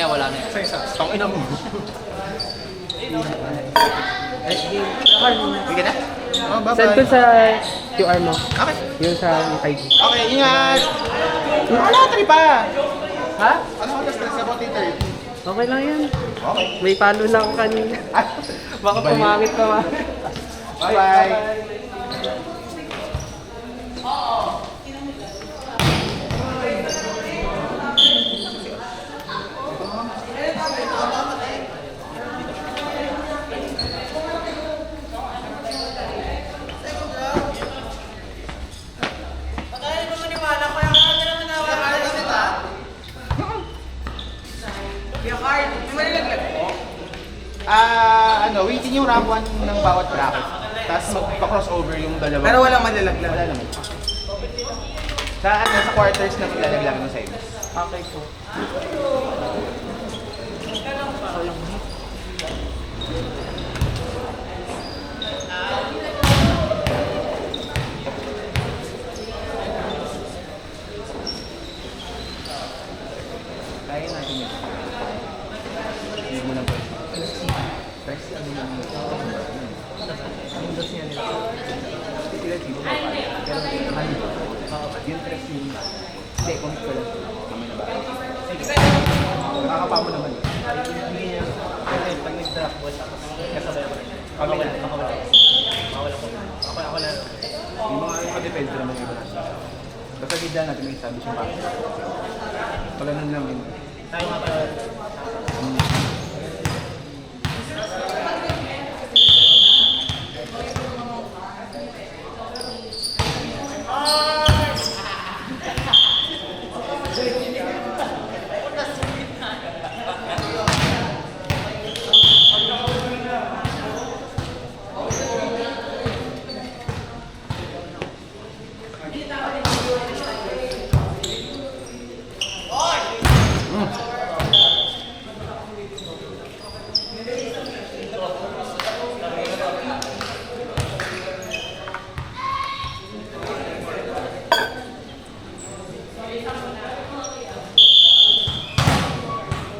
mamaya wala na yun. Tang ina mo. Sige na? Oh, bye-bye. Send ko sa QR mo. Okay. Yung sa IG. Okay, ingat! Wala, tari pa! Ha? Ano ka stress about interview? Okay lang yan. Okay. May palo na ako kanina. Baka pumangit pa ma. Bye-bye! Waiting yung rank 1 ng bawat bracket. Tapos magpa-crossover yung dalawa. Pero walang malalaglag. Wala naman. Sa quarters na maglalaglag ng sa inyo. Okay po. Kaya natin yun. Hindi mo lang po. First, ano yung Windows niya nila. sila tipo mo pa. Pero yung tres yung second ko lang. Tama na ba? Nakakapa mo naman. Hindi niya. Kasi pag nag-drop ball tapos kasabay ako rin. Kami na. Makawala ko. Ako na. Yung mga naka-depende naman yung iba natin. Basta gida natin may establish yung pattern. Pala nun lang yun. Tayo nga pala.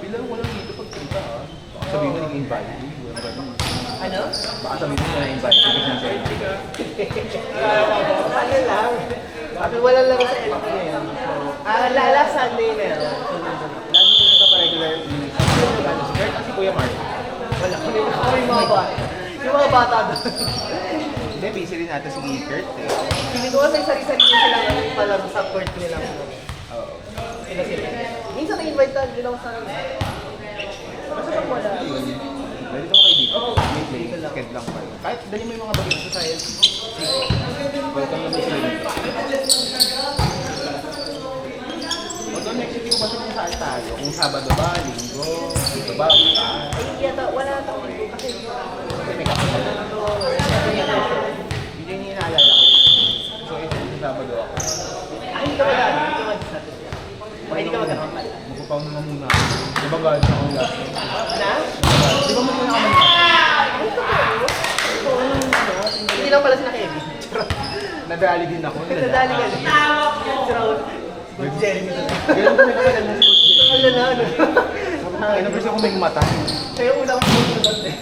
Bilang ko lang dito pag kita ah. Baka sabihin mo nag-invite. Ano? Baka sabihin mo na-invite. Ano lang? Sabi wala lang sa LP na yan. Last Sunday na yan. Lagi ko nito pa-regular si Kurt at si Kuya Mark. Wala. Ako yung mga bata. Yung mga bata doon. Hindi, busy rin natin si Kurt eh. Hindi ko kasi sarili-sarili sila pala sa court nila. Oo. Sila. Minsan na-invite tayo din ako sa basta pag wala. Dali ko kayo dito. May play. Sked lang kayo. Kahit dali mo yung mga bagay sa science. Welcome naman sila dito. Although next week ko ba kung saan tayo? Kung Sabado ba, Linggo, dito ba, saan? Yata, wala na ako kasi Kasi may kakasal na. Hindi niya inaalala ko. So ito, kung Sabado ako. hindi ka magano, hindi ka mag-status. Hindi ka magano. Magpapaw naman muna ako. Di ba gano'n ako last time? Na? Di ba muna ako Hindi lang pala sila Kevin. nadali din ako. Nadali ka din. Si Raul. Good Jeremy na. Ganun ko nagkapalan na si Coach Jay. Wala na, ano. Ay, gusto ko may mata. Kaya una ko sumunod eh.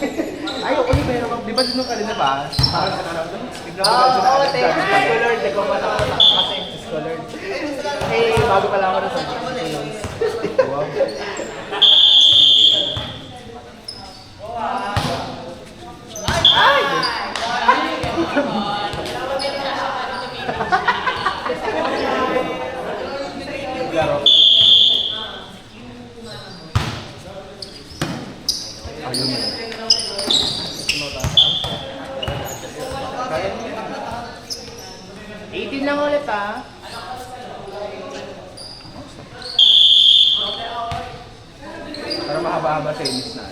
Ay, okay, pero di ba dun kanina ba? Parang doon. Tignan ko Oo, ba oo, thank you, scholar. Nagpapatakas kasi yung scholar. Eh, bago pala ako na sa Wow. Ay! Laro. Ayun mo. Kaya mo. 18 lang ulit ah. Para mahaba-haba sa inis na.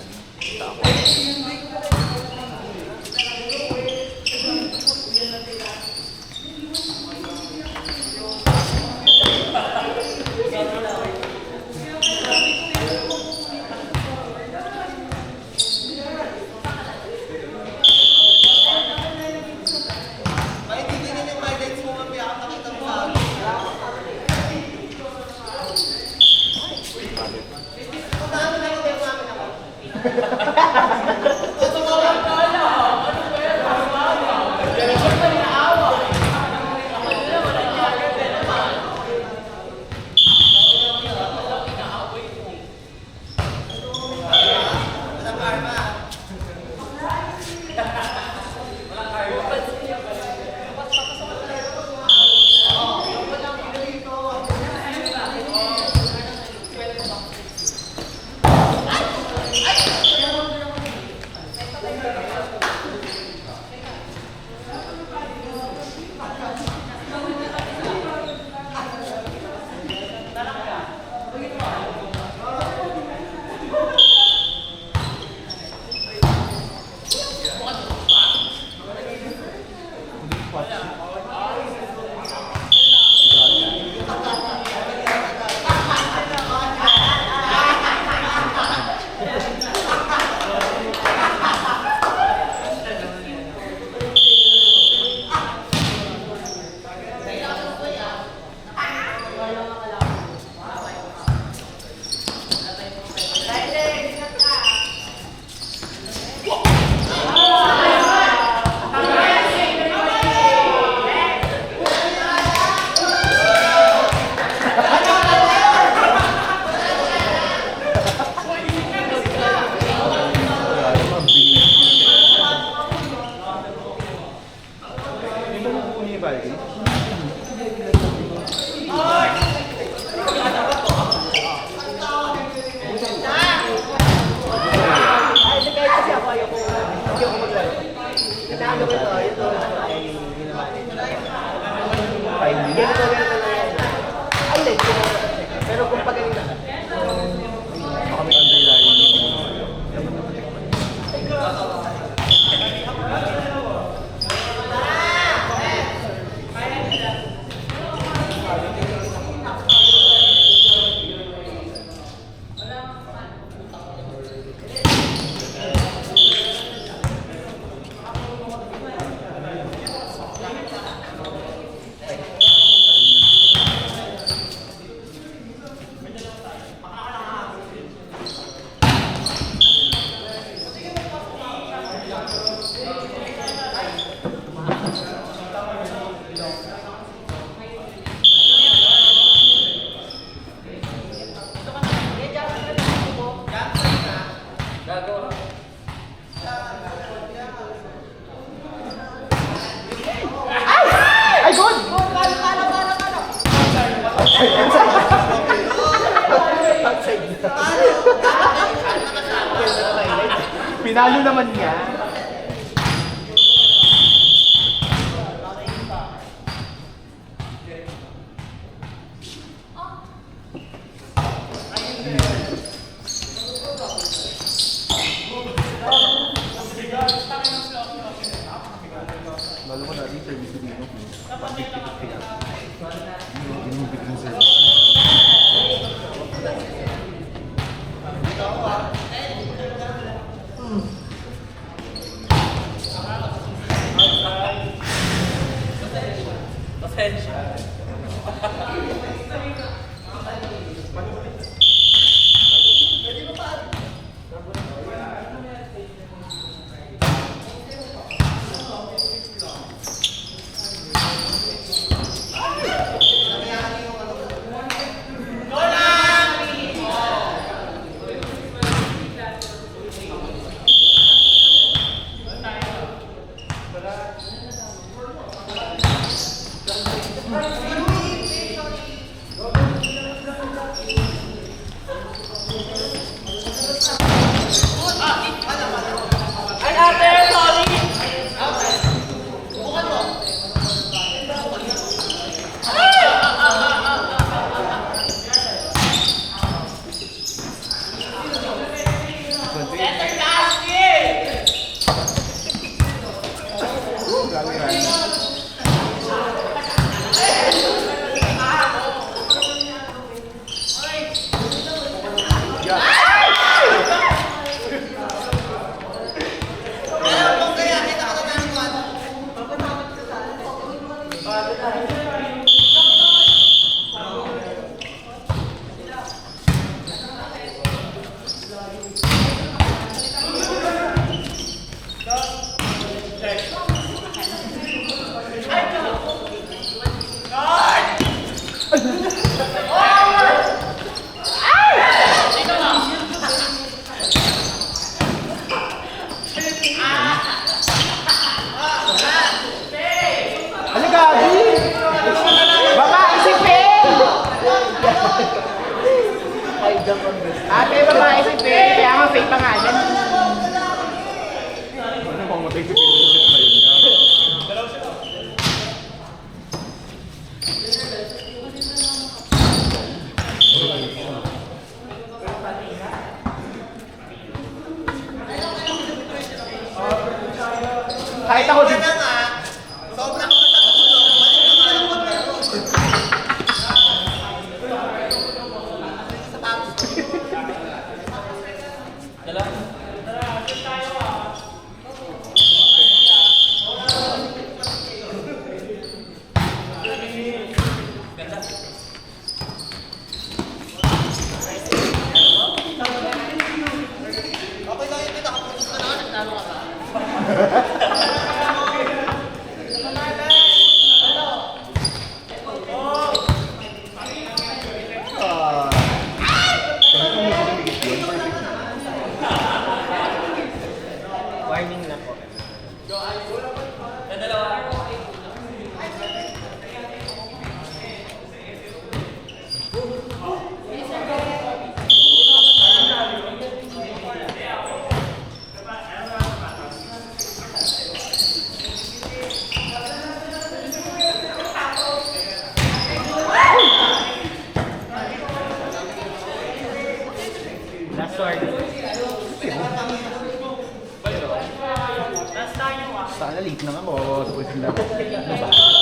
Hindi ba mabubuo niya yung Valky? Ay, hindi kahit kasi ako ayoko. Hindi ako maglaro. Inaano ko ito, ito ay ginawa. Timing? Ganito na yan. Ay, hindi. Pero kung pagaling na. Baka may underlying. Ay, good! Pinalo naman niya. Lalo ko natin service ko dito. Pag-pick-pick up. Ginubig ng service. Ate, babae si Faye, kaya nga Faye pangalan. Ano bang matay si Pedro sa set na yun? Kahit ako din. Warning na po. Last word. Sana late na nga, mawawawas ko sila. Ano ba?